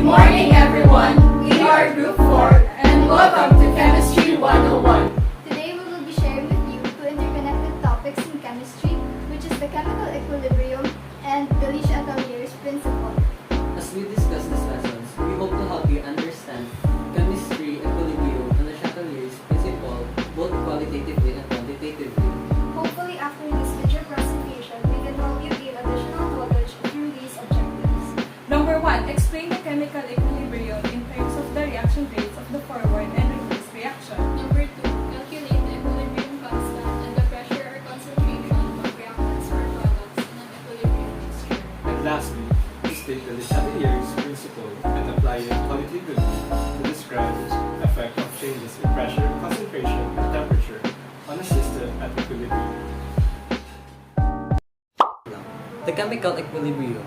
Good morning, everyone. We are Group 4 and welcome to Chemistry 101. Today we will be sharing with you two interconnected topics in chemistry, which is the chemical equilibrium and the Chatellier's principle. As we discuss these lessons, we hope to help you understand chemistry, equilibrium, and the Chatellier's principle, both qualitatively and quantitatively. Hopefully after this video presentation, we can help you gain additional knowledge through these objectives. Number 1. Explain the chemical equilibrium in terms of the reaction rates of the forward and reverse reaction. Number 2. Calculate the equilibrium constant and the pressure or concentration of reactants or products in an equilibrium mixture. And lastly, to state the Chatellier's principle and apply it qualitatively to describe the effect of changes in pressure, concentration, and temperature on a system at equilibrium. The chemical equilibrium.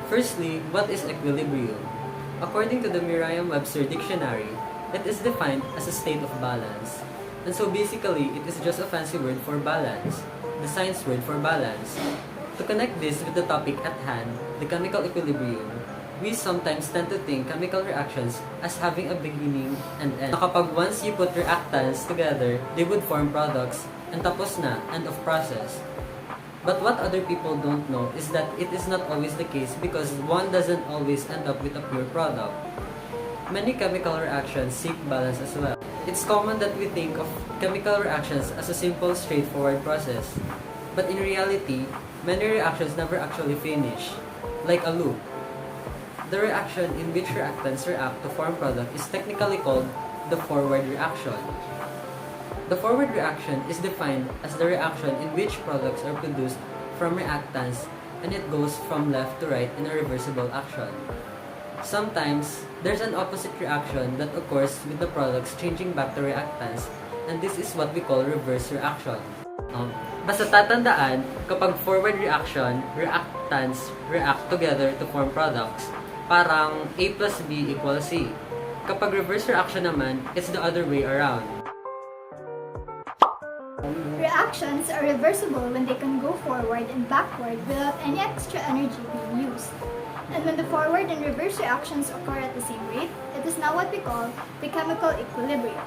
Firstly, what is equilibrium? According to the Merriam-Webster dictionary, it is defined as a state of balance. And so basically, it is just a fancy word for balance, the science word for balance. To connect this with the topic at hand, the chemical equilibrium, we sometimes tend to think chemical reactions as having a beginning and end. Kapag once you put reactants together, they would form products, and tapos na, end of process. But what other people don't know is that it is not always the case because one doesn't always end up with a pure product. Many chemical reactions seek balance as well. It's common that we think of chemical reactions as a simple, straightforward process. But in reality, many reactions never actually finish, like a loop. The reaction in which reactants react to form product is technically called the forward reaction. The forward reaction is defined as the reaction in which products are produced from reactants and it goes from left to right in a reversible action. Sometimes, there's an opposite reaction that occurs with the products changing back to reactants, and this is what we call reverse reaction. Basta tatandaan, kapag forward reaction, reactants react together to form products. Parang A plus B equals C. Kapag reverse reaction naman, it's the other way around. Reactions are reversible when they can go forward and backward without any extra energy being used. And when the forward and reverse reactions occur at the same rate, it is now what we call the chemical equilibrium.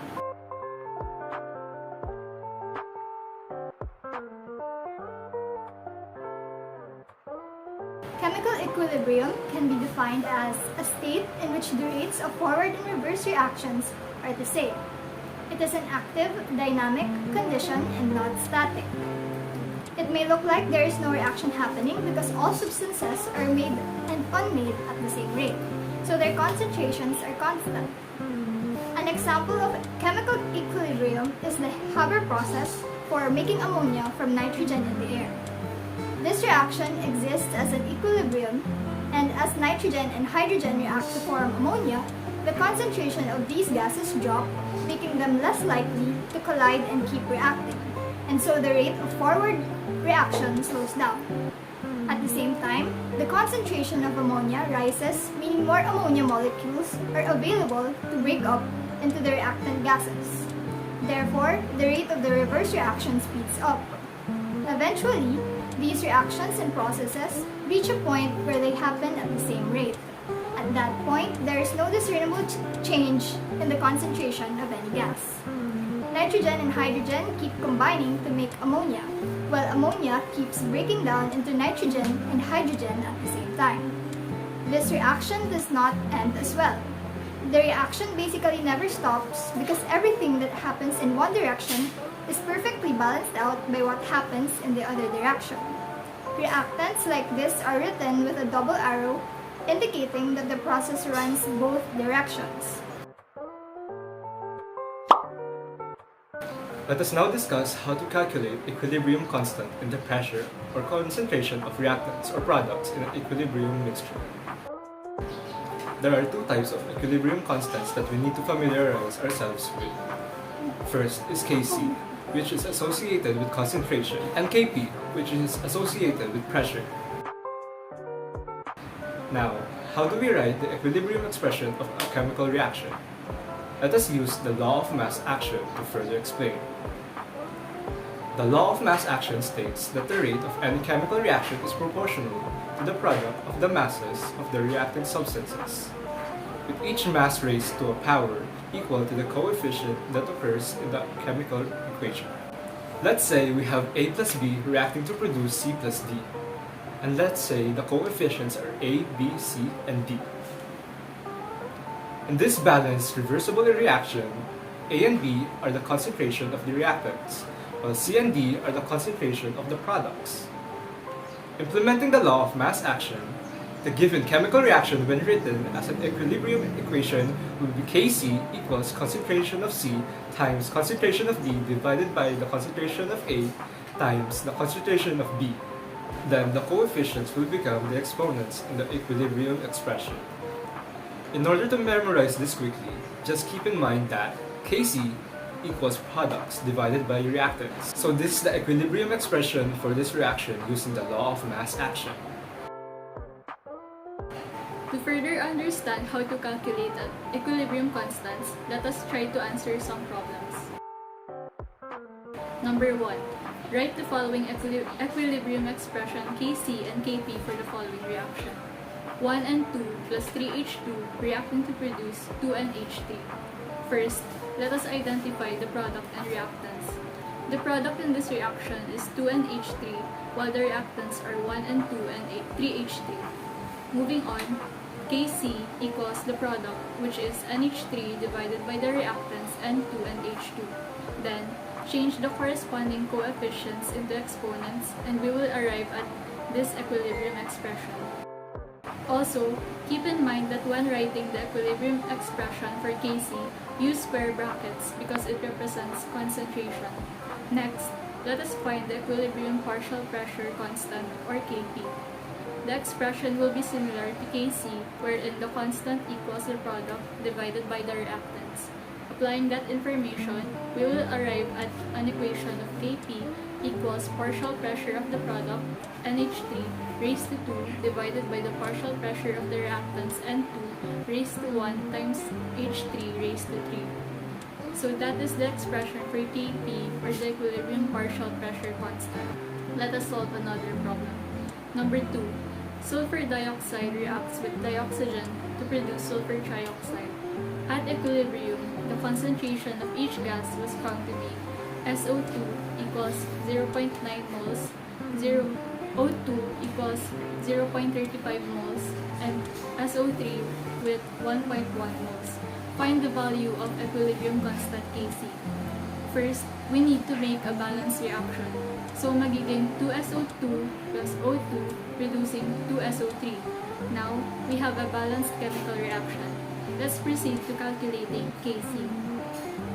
Chemical equilibrium can be defined as a state in which the rates of forward and reverse reactions are the same. It is an active, dynamic condition and not static. It may look like there is no reaction happening because all substances are made and unmade at the same rate, so their concentrations are constant. An example of chemical equilibrium is the Haber process for making ammonia from nitrogen in the air. This reaction exists as an equilibrium, and as nitrogen and hydrogen react to form ammonia, the concentration of these gases drop, making them less likely to collide and keep reacting, and so the rate of forward reaction slows down. At the same time, the concentration of ammonia rises, meaning more ammonia molecules are available to break up into the reactant gases. Therefore, the rate of the reverse reaction speeds up. Eventually, these reactions and processes reach a point where they happen at the same rate. At that point, there is no discernible change in the concentration of any gas. Nitrogen and hydrogen keep combining to make ammonia, while ammonia keeps breaking down into nitrogen and hydrogen at the same time. This reaction does not end as well. The reaction basically never stops because everything that happens in one direction is perfectly balanced out by what happens in the other direction. Reactants like this are written with a double arrow, indicating that the process runs both directions. Let us now discuss how to calculate equilibrium constant in the pressure or concentration of reactants or products in an equilibrium mixture. There are two types of equilibrium constants that we need to familiarize ourselves with. First is Kc, which is associated with concentration, and Kp, which is associated with pressure. Now, how do we write the equilibrium expression of a chemical reaction? Let us use the law of mass action to further explain. The law of mass action states that the rate of any chemical reaction is proportional to the product of the masses of the reactant substances. with each mass raised to a power equal to the coefficient that occurs in the chemical equation. Let's say we have A plus B reacting to produce C plus D. And let's say the coefficients are A, B, C, and D. In this balanced reversible reaction, A and B are the concentration of the reactants, while C and D are the concentration of the products. Implementing the law of mass action, the given chemical reaction when written as an equilibrium equation will be Kc equals concentration of C times concentration of D divided by the concentration of A times the concentration of B. Then the coefficients will become the exponents in the equilibrium expression. In order to memorize this quickly, just keep in mind that Kc equals products divided by reactants. So this is the equilibrium expression for this reaction using the law of mass action. To further understand how to calculate equilibrium constants, let us try to answer some problems. Number 1. Write the following equilibrium expression Kc and Kp for the following reaction. 1 and 2 plus 3H2 reacting to produce 2NH3. First, let us identify the product and reactants. The product in this reaction is 2NH3 while the reactants are 1 and 2 and 3H3. Moving on, Kc equals the product, which is NH3 divided by the reactants N2 and H2. Then, change the corresponding coefficients into exponents and we will arrive at this equilibrium expression. Also, keep in mind that when writing the equilibrium expression for Kc, use square brackets because it represents concentration. Next, let us find the equilibrium partial pressure constant or Kp. The expression will be similar to Kc, wherein the constant equals the product divided by the reactants. Applying that information, we will arrive at an equation of Kp equals partial pressure of the product, NH3, raised to 2 divided by the partial pressure of the reactants, N2, raised to 1 times H3 raised to 3. So that is the expression for Kp, or the equilibrium partial pressure constant. Let us solve another problem. Number 2. Sulfur dioxide reacts with dioxygen to produce sulfur trioxide. At equilibrium, the concentration of each gas was found to be SO2 equals 0.9 moles, O2 equals 0.35 moles, and SO3 with 1.1 moles. Find the value of equilibrium constant Kc. First, we need to make a balanced reaction. So magiging 2SO2 plus O2 producing 2SO3. Now, we have a balanced chemical reaction. Let's proceed to calculating Kc.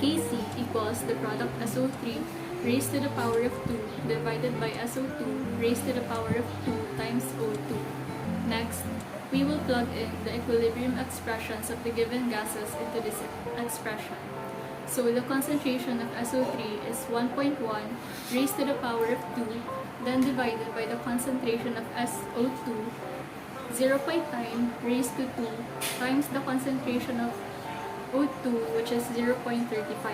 Kc equals the product SO3 raised to the power of 2 divided by SO2 raised to the power of 2 times O2. Next, we will plug in the equilibrium expressions of the given gases into this expression. So the concentration of SO3 is 1.1 raised to the power of 2, then divided by the concentration of SO2, 0.9 raised to 2 times the concentration of O2, which is 0.35.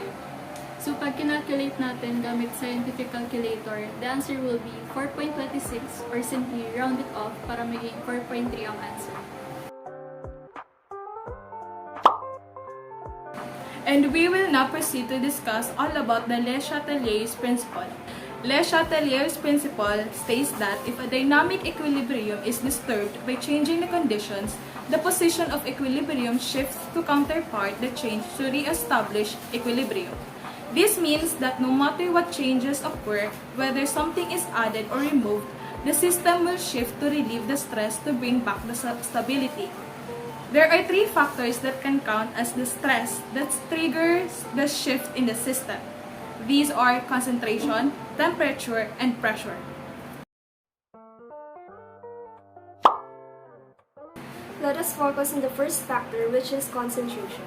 So pag kinalculate natin gamit scientific calculator, the answer will be 4.26 or simply round it off para maging 4.3 ang answer. And we will now proceed to discuss all about the Chatellier's principle. Chatellier's principle states that if a dynamic equilibrium is disturbed by changing the conditions, the position of equilibrium shifts to counterpart the change to re-establish equilibrium. This means that no matter what changes occur, whether something is added or removed, the system will shift to relieve the stress to bring back the stability. There are three factors that can count as the stress that triggers the shift in the system. These are concentration, temperature, and pressure. Let us focus on the first factor, which is concentration.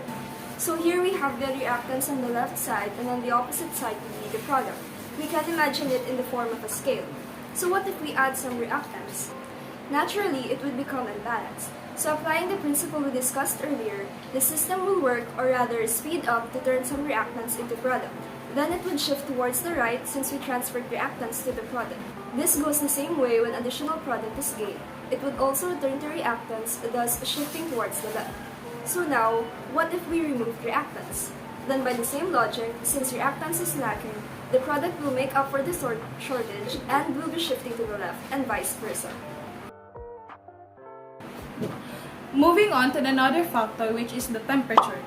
So here we have the reactants on the left side, and on the opposite side will be the product. We can imagine it in the form of a scale. So what if we add some reactants? Naturally, it would become unbalanced. So applying the principle we discussed earlier, the system will work, or rather speed up, to turn some reactants into product. Then it would shift towards the right since we transferred reactants to the product. This goes the same way when additional product is gained. It would also return to reactants, thus shifting towards the left. So now, what if we remove reactants? Then by the same logic, since reactants is lacking, the product will make up for the shortage and will be shifting to the left and vice versa. Moving on to another factor, which is the temperature.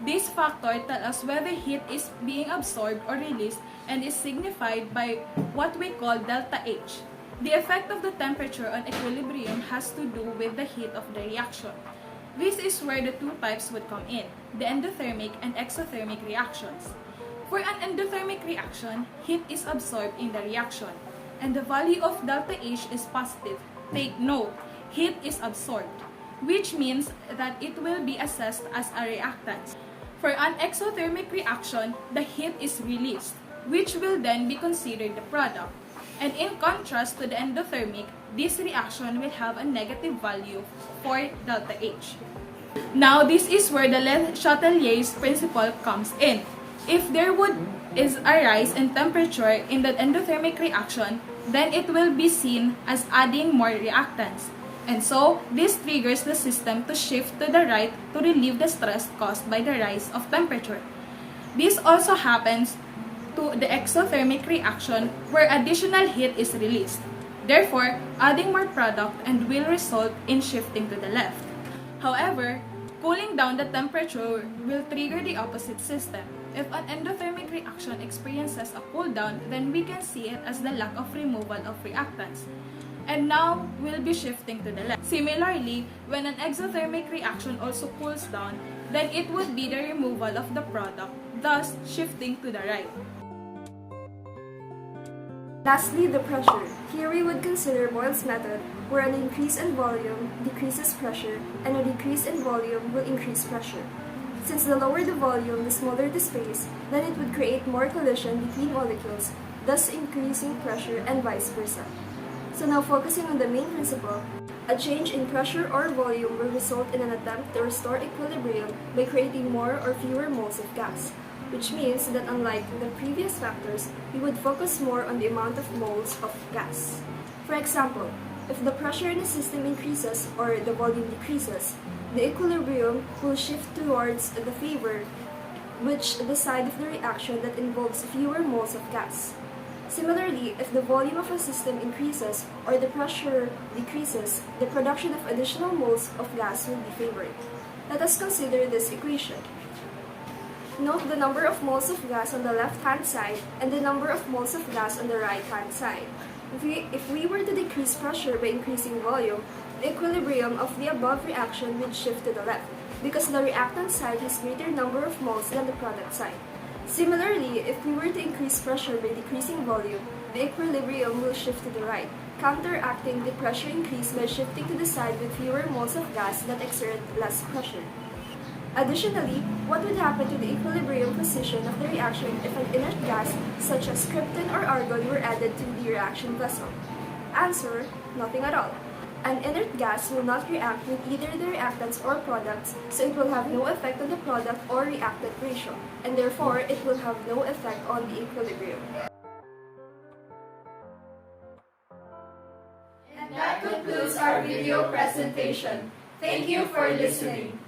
This factor tells us whether heat is being absorbed or released and is signified by what we call delta H. The effect of the temperature on equilibrium has to do with the heat of the reaction. This is where the two types would come in, the endothermic and exothermic reactions. For an endothermic reaction, heat is absorbed in the reaction, and the value of delta H is positive. Take note, heat is absorbed, which means that it will be assessed as a reactant. For an exothermic reaction, the heat is released, which will then be considered the product. And in contrast to the endothermic, this reaction will have a negative value for delta H. Now, this is where the Chatelier's principle comes in. If there is a rise in temperature in the endothermic reaction, then it will be seen as adding more reactants. And so, this triggers the system to shift to the right to relieve the stress caused by the rise of temperature. This also happens to the exothermic reaction where additional heat is released, therefore adding more product and will result in shifting to the left. However, cooling down the temperature will trigger the opposite system. If an endothermic reaction experiences a cool down, then we can see it as the lack of removal of reactants. And now, we'll be shifting to the left. Similarly, when an exothermic reaction also cools down, then it would be the removal of the product, thus shifting to the right. Lastly, the pressure. Here we would consider Boyle's method, where an increase in volume decreases pressure, and a decrease in volume will increase pressure. Since the lower the volume, the smaller the space, then it would create more collision between molecules, thus increasing pressure and vice versa. So now focusing on the main principle, a change in pressure or volume will result in an attempt to restore equilibrium by creating more or fewer moles of gas, which means that unlike the previous factors, we would focus more on the amount of moles of gas. For example, if the pressure in the system increases or the volume decreases, the equilibrium will shift towards the favor, which the side of the reaction that involves fewer moles of gas. Similarly, if the volume of a system increases or the pressure decreases, the production of additional moles of gas will be favored. Let us consider this equation. Note the number of moles of gas on the left-hand side and the number of moles of gas on the right-hand side. If we were to decrease pressure by increasing volume, the equilibrium of the above reaction would shift to the left, because the reactant side has greater number of moles than the product side. Similarly, if we were to increase pressure by decreasing volume, the equilibrium will shift to the right, counteracting the pressure increase by shifting to the side with fewer moles of gas that exert less pressure. Additionally, what would happen to the equilibrium position of the reaction if an inert gas, such as krypton or argon, were added to the reaction vessel? Answer: nothing at all. An inert gas will not react with either the reactants or products, so it will have no effect on the product or reactant ratio, and therefore it will have no effect on the equilibrium. And that concludes our video presentation. Thank you for listening.